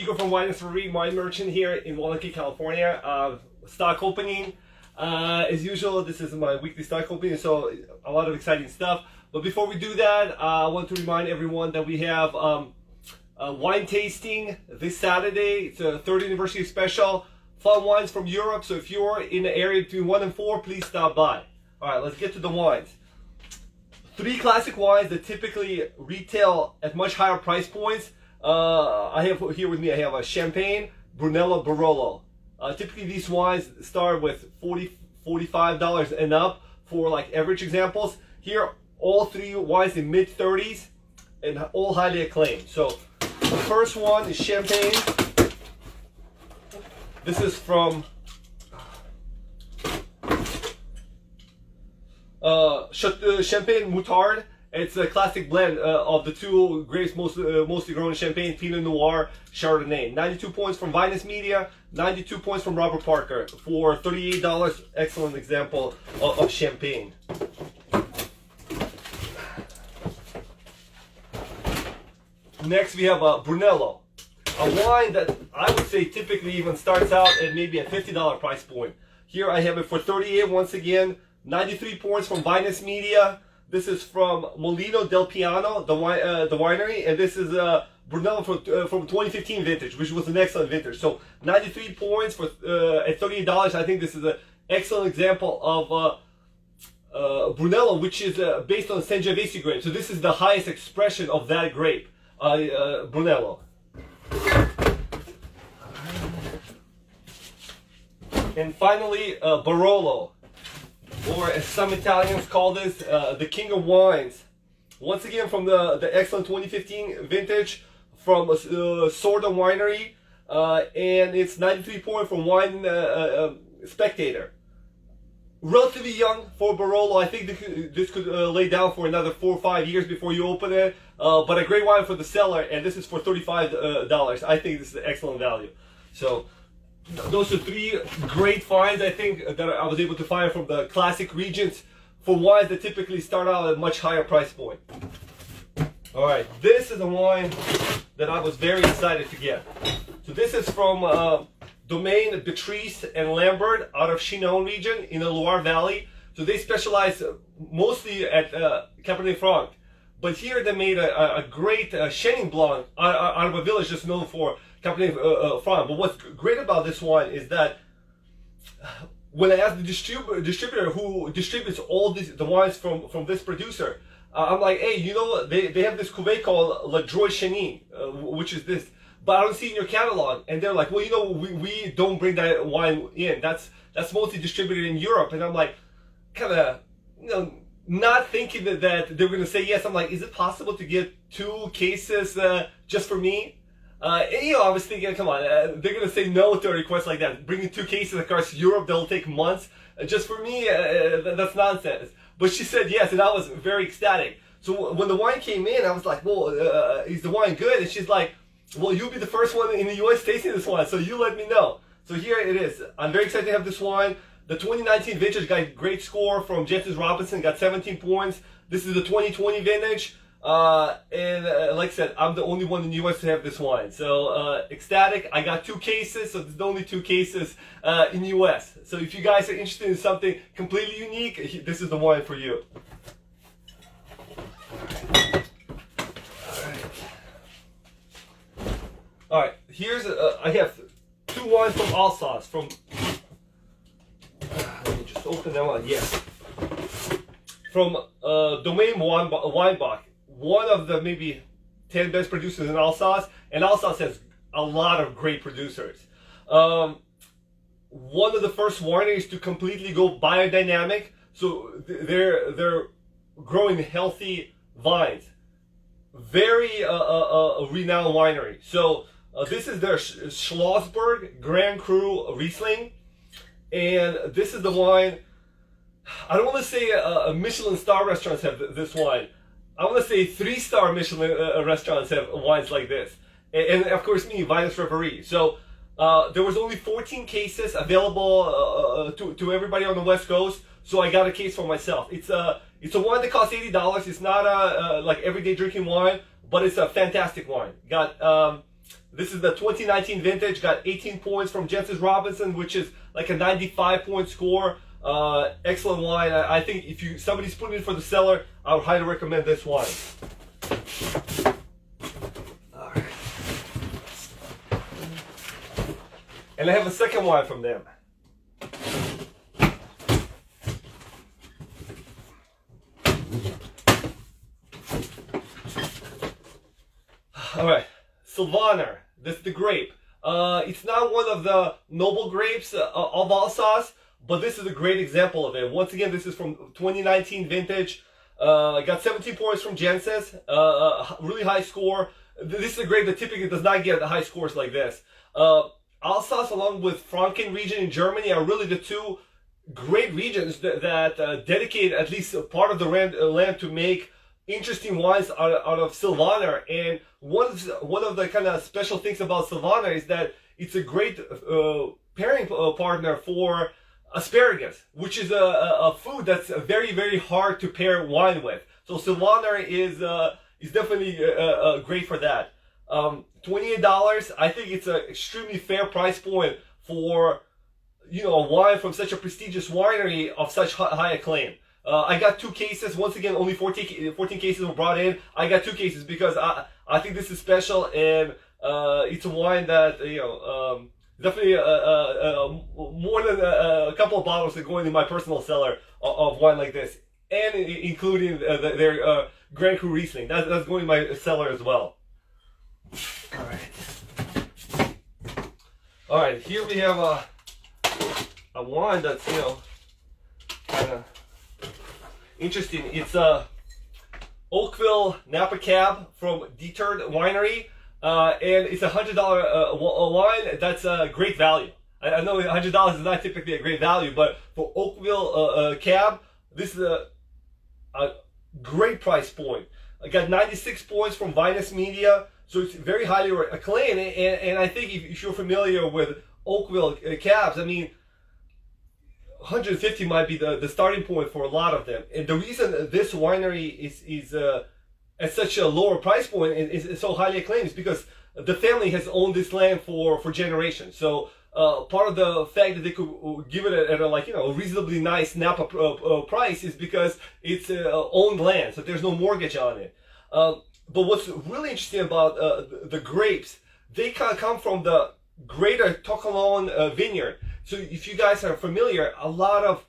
Igor from Vinous Reverie, wine merchant here in Walnut, California. Stock opening. As usual, this is my weekly stock opening, so a lot of exciting stuff. But before we do that, I want to remind everyone that we have a wine tasting this Saturday. It's a 3rd anniversary special. Fun wines from Europe, so if you're in the area between 1 and 4, please stop by. Alright, let's get to the wines. 3 classic wines that typically retail at much higher price points. I have here with me, I have a Champagne, Brunello and Barolo. Typically these wines start with $45 and up for like average examples. Here, all 3 wines in mid-30s and all highly acclaimed. So the first one is Champagne. This is from Champagne Moutarde. It's a classic blend of the 2 grapes mostly grown in Champagne, Pinot Noir, Chardonnay. 92 points from Vinous Media, 92 points from Robert Parker for $38. Excellent example of Champagne. Next we have Brunello, a wine that I would say typically even starts out at maybe a $50 price point. Here I have it for $38 once again. 93 points from Vinous Media. This is from Molino del Piano, the winery, and this is Brunello from 2015 vintage, which was an excellent vintage. So 93 points for at $38. I think this is an excellent example of Brunello, which is based on Sangiovese grape. So this is the highest expression of that grape, Brunello. And finally, Barolo, or as some Italians call this, the king of wines. Once again from the excellent 2015 vintage from Sorda Winery, and it's 93 points from Wine Spectator. Relatively young for Barolo. I think this could lay down for another 4 or 5 years before you open it, but a great wine for the cellar, and this is for $35. I think this is an excellent value. So those are 3 great finds, I think, that I was able to find from the classic regions for wines that typically start out at a much higher price point. Alright, this is a wine that I was very excited to get. So this is from Domaine and Lambert out of Chinon region in the Loire Valley. So they specialize mostly at Cabernet Franc. But here they made a great Chenin Blanc out of a village just known for Cabernet Franc. But what's great about this wine is that when I asked the distributor who distributes all the wines from this producer, I'm like, hey, you know, they have this cuvée called La Droit Chenin, which is this, but I don't see it in your catalog. And they're like, well, you know, we don't bring that wine in. That's mostly distributed in Europe. And I'm like, kind of, you know, not thinking that they were going to say yes. I'm like, is it possible to get 2 cases just for me? And, you know, I was thinking, come on, they're going to say no to a request like that. Bringing 2 cases across Europe, that'll take months. Just for me, that's nonsense. But she said yes, and I was very ecstatic. So when the wine came in, I was like, well, is the wine good? And she's like, well, you'll be the first one in the U.S. tasting this wine, so you let me know. So here it is. I'm very excited to have this wine. The 2019 vintage got a great score from Jancis Robinson, got 17 points. This is the 2020 vintage. And like I said, I'm the only one in the U.S. to have this wine. So ecstatic. I got 2 cases, so there's only 2 cases in the U.S. So if you guys are interested in something completely unique, this is the wine for you. Alright, here's, I have 2 wines from Alsace, from, let me just open that one, yes. From Domaine Weinbach, one of the maybe 10 best producers in Alsace, and Alsace has a lot of great producers. One of the first wineries to completely go biodynamic, so they're growing healthy vines. Very renowned winery. So this is their Schlossberg Grand Cru Riesling, and this is the wine. I don't want to say Michelin star restaurants have this wine. I want to say 3-star Michelin restaurants have wines like this. And of course me, Vinous Reverie. So there was only 14 cases available to everybody on the West Coast. So I got a case for myself. It's a wine that costs $80. It's not a like everyday drinking wine, but it's a fantastic wine. Got This is the 2019 vintage, got 18 points from Jensen Robinson, which is like a 95-point score. Excellent wine. I think if somebody's putting it for the cellar, I would highly recommend this wine. All right. And I have a second wine from them. All right, Sylvaner. This is the grape. It's not one of the noble grapes of Alsace, but this is a great example of it. Once again, this is from 2019 vintage. Got 17 points from Jensen's. Really high score. This is a grape that typically does not get high scores like this. Alsace, along with Franken region in Germany, are really the two great regions that dedicate at least a part of the land to make interesting wines out of Sylvaner. And one of the kind of special things about Sylvaner is that it's a great pairing partner for asparagus, which is a food that's very, very hard to pair wine with. So Sylvaner is definitely great for that. $28. I think it's an extremely fair price point for a wine from such a prestigious winery of such high acclaim. I got 2 cases. Once again, only 14 cases were brought in. I got 2 cases because I think this is special, and it's a wine that definitely more than a couple of bottles that go in my personal cellar of wine like this, and including their Grand Cru Riesling. That's going in my cellar as well. All right. Here we have a wine that's kind of interesting. It's Oakville Napa Cab from Deterred Winery, and it's $100 wine. That's a great value. I know $100 is not typically a great value, but for Oakville Cab, this is a great price point. I got 96 points from Vinous Media, so it's very highly acclaimed. And I think if you're familiar with Oakville Cabs, I mean, 150 might be the starting point for a lot of them. And the reason this winery is at such a lower price point and is so highly acclaimed is because the family has owned this land for generations. So part of the fact that they could give it at a reasonably nice Napa price is because it's owned land, so there's no mortgage on it. But what's really interesting about the grapes, they come from the greater Tocolon vineyard. So if you guys are familiar, a lot of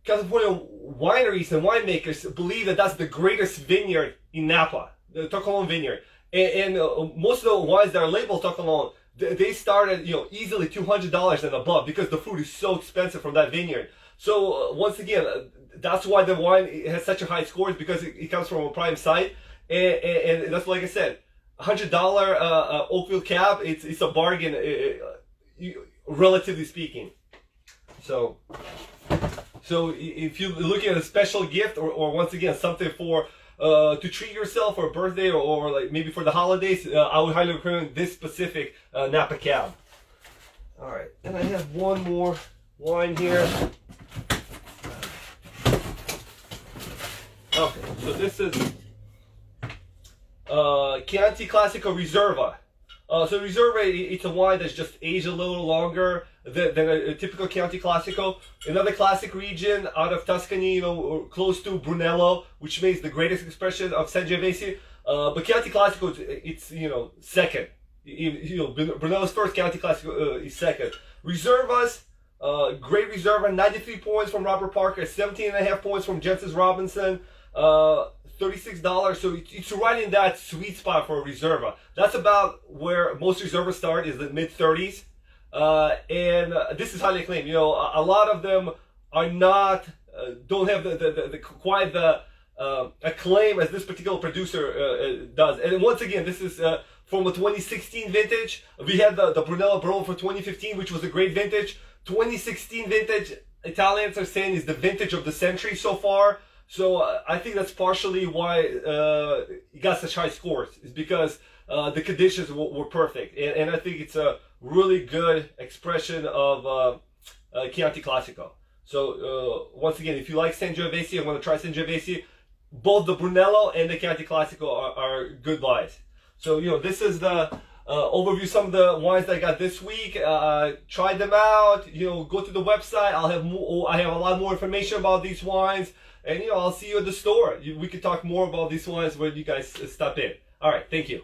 California wineries and winemakers believe that that's the greatest vineyard in Napa, the Tocolon vineyard. And most of the wines that are labeled Tocolon, they start at easily $200 and above because the fruit is so expensive from that vineyard. So once again, that's why the wine has such a high score, because it comes from a prime site. And that's, like I said, $100 Oakville Cab, it's a bargain, relatively speaking. So if you're looking at a special gift or once again something for to treat yourself for a birthday or like maybe for the holidays, I would highly recommend this specific Napa Cab. All right, and I have one more wine here. Okay, so this is Chianti Classico Riserva. So Riserva, it's a wine that's just aged a little longer than a typical Chianti Classico. Another classic region out of Tuscany, close to Brunello, which makes the greatest expression of Sangiovese. But Chianti Classico, it's second. Brunello's first, Chianti Classico is second. Reservas, great Reserva, 93 points from Robert Parker, 17.5 points from Jensen Robinson. $36, so it's right in that sweet spot for a Reserva. That's about where most Reservas start, is the mid-30s. And this is highly acclaimed. A lot of them are not, don't have quite the acclaim as this particular producer does. And once again, this is from a 2016 vintage. We had the Brunello and Barolo for 2015, which was a great vintage. 2016 vintage, Italians are saying, is the vintage of the century so far. So I think that's partially why it got such high scores, is because the conditions were perfect. And I think it's a really good expression of Chianti Classico. So once again, if you like Sangiovese and want to try Sangiovese, both the Brunello and the Chianti Classico are good buys. So this is the overview some of the wines that I got this week. Try them out. Go to the website. I have a lot more information about these wines, and I'll see you at the store. We could talk more about these wines when you guys stop in. All right, thank you.